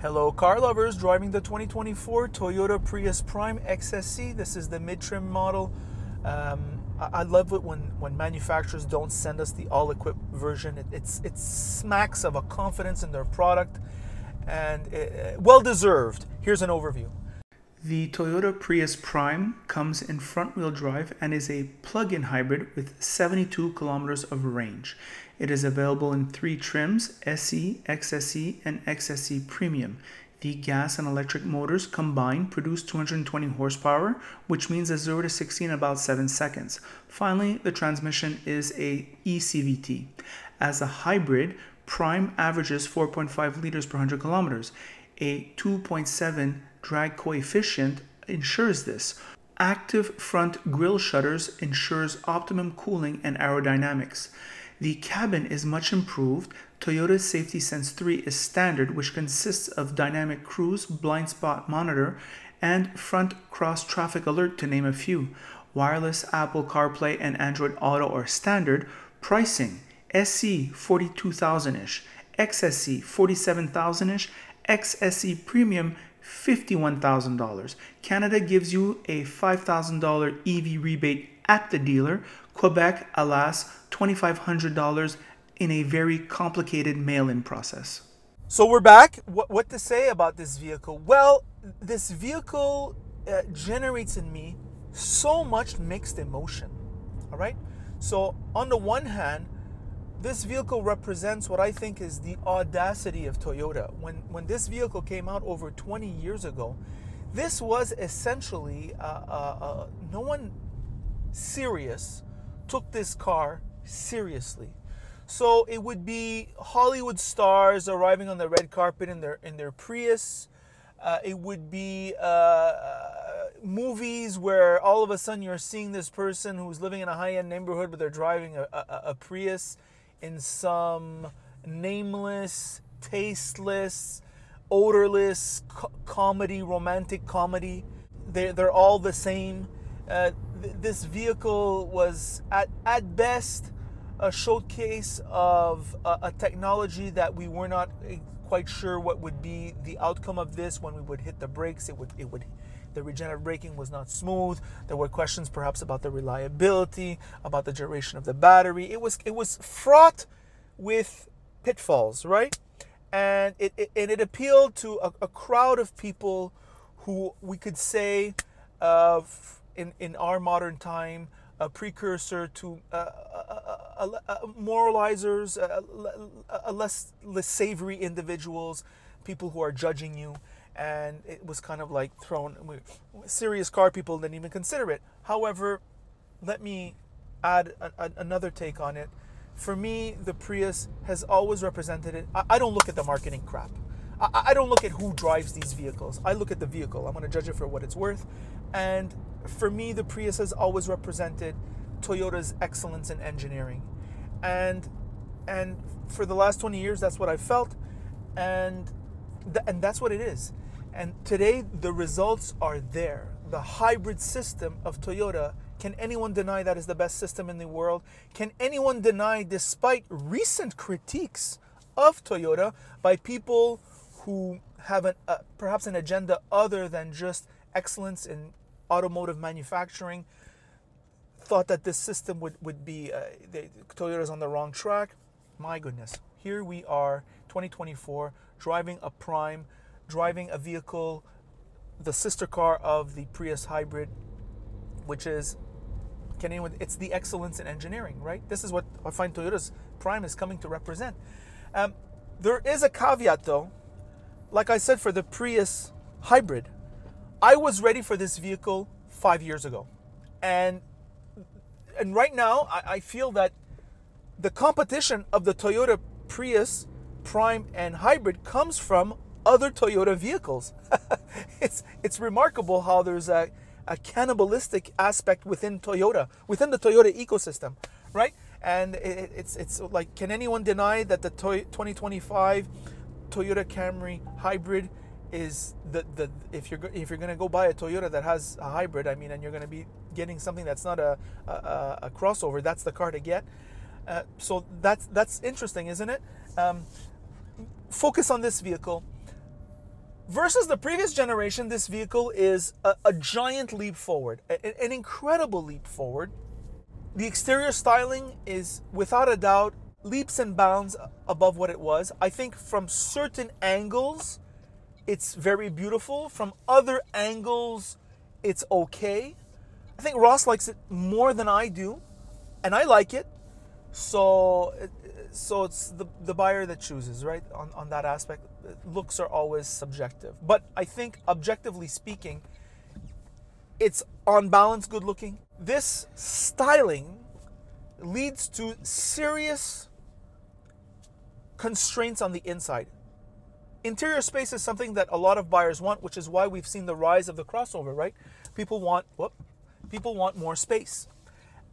Hello car lovers, driving the 2024 Toyota Prius Prime XSE. This is the mid-trim model. I love it when manufacturers don't send us the all-equipped version. It smacks of a confidence in their product, and well-deserved. Here's an overview. The Toyota Prius Prime comes in front-wheel drive and is a plug-in hybrid with 72 kilometers of range. It is available in 3 trims, SE, XSE, and XSE Premium. The gas and electric motors combined produce 220 horsepower, which means a 0 to 60 in about 7 seconds. Finally, the transmission is a eCVT. As a hybrid, Prime averages 4.5 liters per 100 kilometers. A 2.7 drag coefficient ensures this. Active front grille shutters ensures optimum cooling and aerodynamics. The cabin is much improved. Toyota's Safety Sense 3 is standard, which consists of dynamic cruise, blind spot monitor, and front cross traffic alert, to name a few. Wireless Apple CarPlay and Android Auto are standard. Pricing: SE $42,000-ish, XSE $47,000-ish, XSE Premium $51,000. Canada gives you a $5,000 EV rebate at the dealer. Quebec, alas, $2,500 in a very complicated mail-in process. So we're back. What to say about this vehicle? Well, this vehicle generates in me so much mixed emotion. All right. So on the one hand, this vehicle represents what I think is the audacity of Toyota. When this vehicle came out over 20 years ago, this was essentially no one serious took this car seriously. So it would be Hollywood stars arriving on the red carpet in their Prius. It would be movies where all of a sudden you're seeing this person who's living in a high-end neighborhood, but they're driving a Prius in some nameless, tasteless, odorless comedy, romantic comedy. They're all the same. This vehicle was at best a showcase of a technology that we were not quite sure what would be the outcome of this. When we would hit the brakes, the regenerative braking was not smooth. There were questions perhaps about the reliability, about the duration of the battery. It was fraught with pitfalls, right? And it appealed to a crowd of people who we could say in our modern time, a precursor to moralizers, less savory individuals, people who are judging you. And it was kind of like serious car people didn't even consider it. However, let me add another take on it. For me, the Prius has always represented it. I don't look at the marketing crap. I don't look at who drives these vehicles. I look at the vehicle. I'm going to judge it for what it's worth. And for me, the Prius has always represented Toyota's excellence in engineering. And for the last 20 years, that's what I felt. And that's what it is. And today, the results are there. The hybrid system of Toyota, can anyone deny that is the best system in the world? Can anyone deny, despite recent critiques of Toyota by people who have perhaps an agenda other than just excellence in automotive manufacturing, thought that this system would be, Toyota's on the wrong track? My goodness. Here we are, 2024, driving a Prime, driving a vehicle, the sister car of the Prius hybrid, which is, it's the excellence in engineering, right? This is what I find Toyota's Prime is coming to represent. There is a caveat though. Like I said, for the Prius hybrid, I was ready for this vehicle 5 years ago. And right now, I feel that the competition of the Toyota Prius Prime and hybrid comes from other Toyota vehicles. It's remarkable how there's a cannibalistic aspect within Toyota, within the Toyota ecosystem, right? And it's like, can anyone deny that the 2025 Toyota Camry hybrid is if you're going to go buy a Toyota that has a hybrid, I mean, and you're going to be getting something that's not a crossover, that's the car to get. So that's interesting, isn't it? Focus on this vehicle. Versus the previous generation, this vehicle is a giant leap forward, an incredible leap forward. The exterior styling is, without a doubt, leaps and bounds above what it was. I think from certain angles, it's very beautiful. From other angles, it's okay. I think Ross likes it more than I do, and I like it. So it's the buyer that chooses, right? On that aspect, looks are always subjective. But I think, objectively speaking, it's on balance good looking. This styling leads to serious constraints on the inside. Interior space is something that a lot of buyers want, which is why we've seen the rise of the crossover, right? People want more space.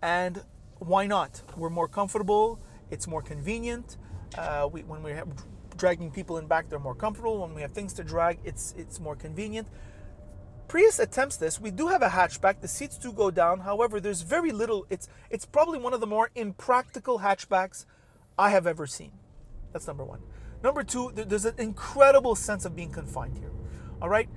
And why not? We're more comfortable. It's more convenient. When we're dragging people in back, they're more comfortable. When we have things to drag, it's more convenient. Prius attempts this. We do have a hatchback. The seats do go down. However, there's very little. It's probably one of the more impractical hatchbacks I have ever seen. That's number one. Number two, there's an incredible sense of being confined here. All right?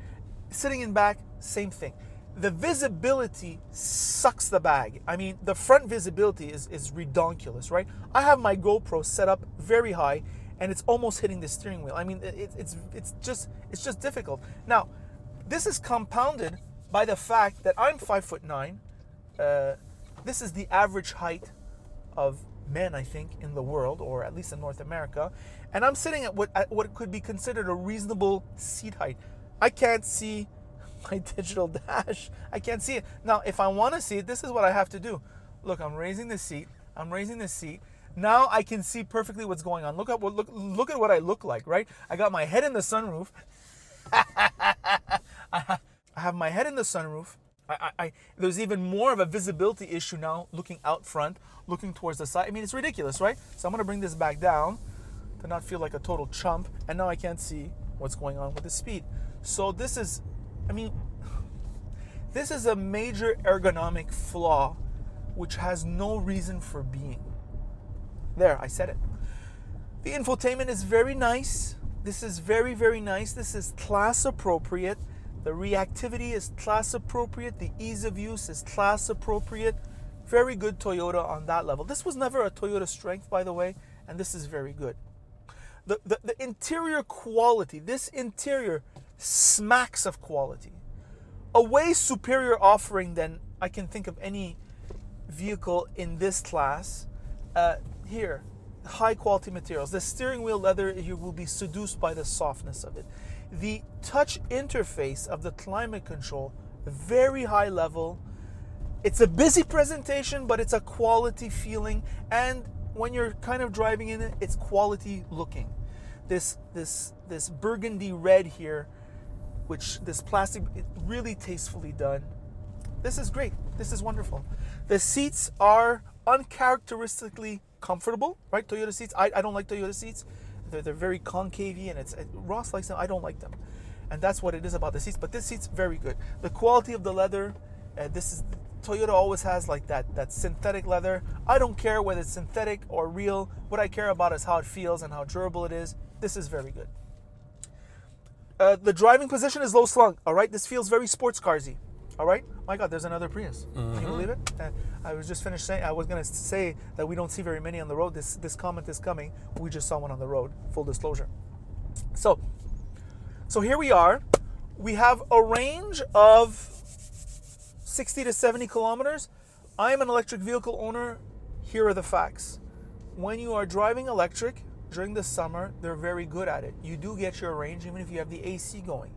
Sitting in back, same thing. The visibility sucks the bag. I mean, the front visibility is redonkulous, right? I have my GoPro set up very high, and it's almost hitting the steering wheel. I mean, it's just difficult. Now, this is compounded by the fact that I'm 5'9". This is the average height of men, I think, in the world, or at least in North America, and I'm sitting at what could be considered a reasonable seat height. I can't see my digital dash. I can't see it. Now, if I want to see it, this is what I have to do. Look, I'm raising the seat. Now I can see perfectly what's going on. Look at what I look like, right? I got my head in the sunroof. I have my head in the sunroof. There's even more of a visibility issue now, looking out front, looking towards the side. I mean, it's ridiculous, right? So I'm going to bring this back down to not feel like a total chump. And now I can't see what's going on with the speed. So this is a major ergonomic flaw which has no reason for being. There, I said it. The infotainment is very nice. This is very, very nice. This is class appropriate. The reactivity is class appropriate. The ease of use is class appropriate. Very good Toyota on that level. This was never a Toyota strength, by the way, and this is very good. The interior quality, this interior smacks of quality. A way superior offering than I can think of any vehicle in this class. Here, high quality materials. The steering wheel leather, you will be seduced by the softness of it. The touch interface of the climate control, very high level. It's a busy presentation, but it's a quality feeling. And when you're kind of driving in it, it's quality looking. This burgundy red here, which this plastic, really tastefully done. This is great. This is wonderful. The seats are uncharacteristically comfortable, right? Toyota seats. I don't like Toyota seats. They're very concavey, and Ross likes them. I don't like them, and that's what it is about the seats. But this seat's very good. The quality of the leather. Toyota always has like that synthetic leather. I don't care whether it's synthetic or real. What I care about is how it feels and how durable it is. This is very good. The driving position is low slung. All right, this feels very sports carsy. All right. My God, there's another Prius. Can you believe it? I was just finished saying. I was gonna say that we don't see very many on the road. This comment is coming. We just saw one on the road. Full disclosure. So here we are. We have a range of 60 to 70 kilometers. I am an electric vehicle owner. Here are the facts. When you are driving electric during the summer, they're very good at it. You do get your range even if you have the AC going.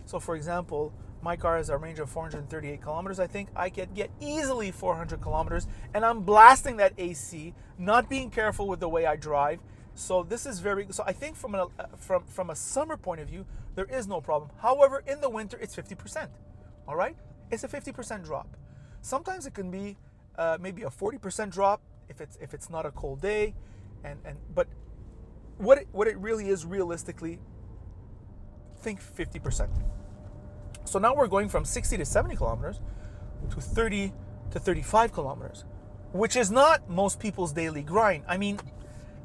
So for example, my car has a range of 438 kilometers, I think. I can get easily 400 kilometers, and I'm blasting that AC, not being careful with the way I drive. So this is so I think from a summer point of view, there is no problem. However, in the winter, it's 50%. All right? It's a 50% drop. Sometimes it can be maybe a 40% drop if it's not a cold day, but what it really is realistically, think 50%. So now we're going from 60 to 70 kilometers to 30 to 35 kilometers, which is not most people's daily grind. I mean,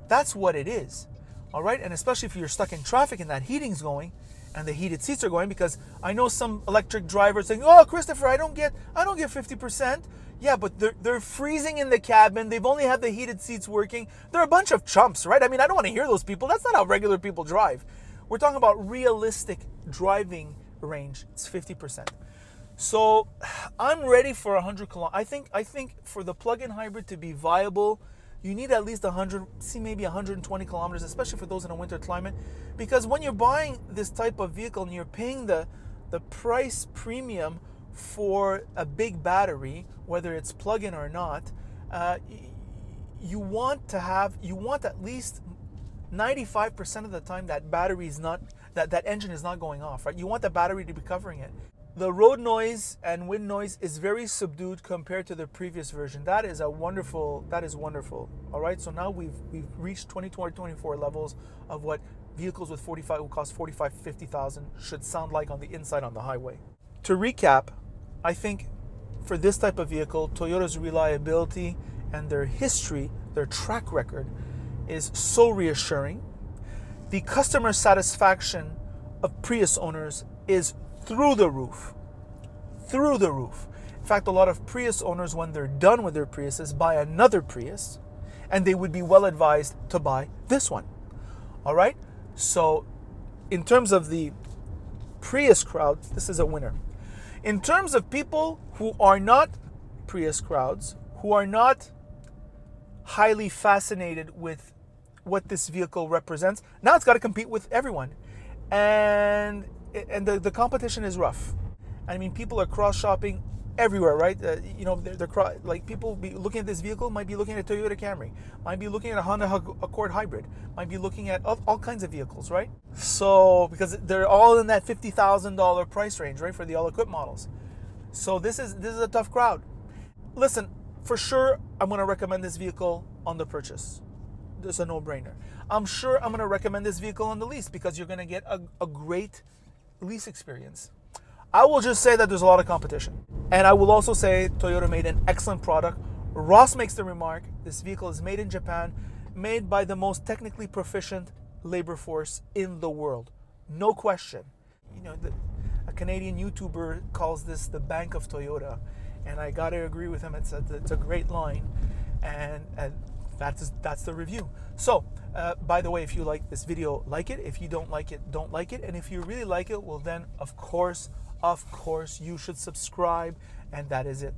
that's what it is. All right? And especially if you're stuck in traffic and that heating's going, and the heated seats are going, because I know some electric drivers saying, "Oh, Christopher, I don't get 50%." Yeah, but they're freezing in the cabin. They've only had the heated seats working. They're a bunch of chumps, right? I mean, I don't want to hear those people. That's not how regular people drive. We're talking about realistic driving range. It's 50%. So I'm ready for 100 kilometers. I think for the plug-in hybrid to be viable, you need at least 100, maybe 120 kilometers, especially for those in a winter climate. Because when you're buying this type of vehicle and you're paying the price premium for a big battery, whether it's plug-in or not, you want at least 95% of the time that battery is not, that engine is not going off, right? You want the battery to be covering it. The road noise and wind noise is very subdued compared to the previous version. That is wonderful. All right, so now we've reached 2024 levels of what vehicles with 45 will cost 45, 50,000 should sound like on the inside on the highway. To recap, I think for this type of vehicle, Toyota's reliability and their history, their track record is so reassuring. The customer satisfaction of Prius owners is through the roof. In fact, a lot of Prius owners, when they're done with their Priuses, buy another Prius, and they would be well advised to buy this one. All right? So in terms of the Prius crowd, this is a winner. In terms of people who are not Prius crowds, who are not highly fascinated with what this vehicle represents, now it's got to compete with everyone. And the competition is rough. I mean, people are cross-shopping everywhere, right? Like people be looking at this vehicle, might be looking at a Toyota Camry, might be looking at a Honda Accord Hybrid, might be looking at all kinds of vehicles, right? So, because they're all in that $50,000 price range, right, for the all-equipped models. So this is a tough crowd. Listen, for sure, I'm going to recommend this vehicle on the purchase. It's a no-brainer. I'm sure I'm going to recommend this vehicle on the lease because you're going to get a great lease experience. I will just say that there's a lot of competition. And I will also say Toyota made an excellent product. Ross makes the remark, this vehicle is made in Japan, made by the most technically proficient labor force in the world. No question. You know, a Canadian YouTuber calls this the Bank of Toyota. And I got to agree with him. It's a great line. And that's the review. So, by the way, if you like this video, like it. If you don't like it, don't like it. And if you really like it, well then, of course, you should subscribe. And that is it.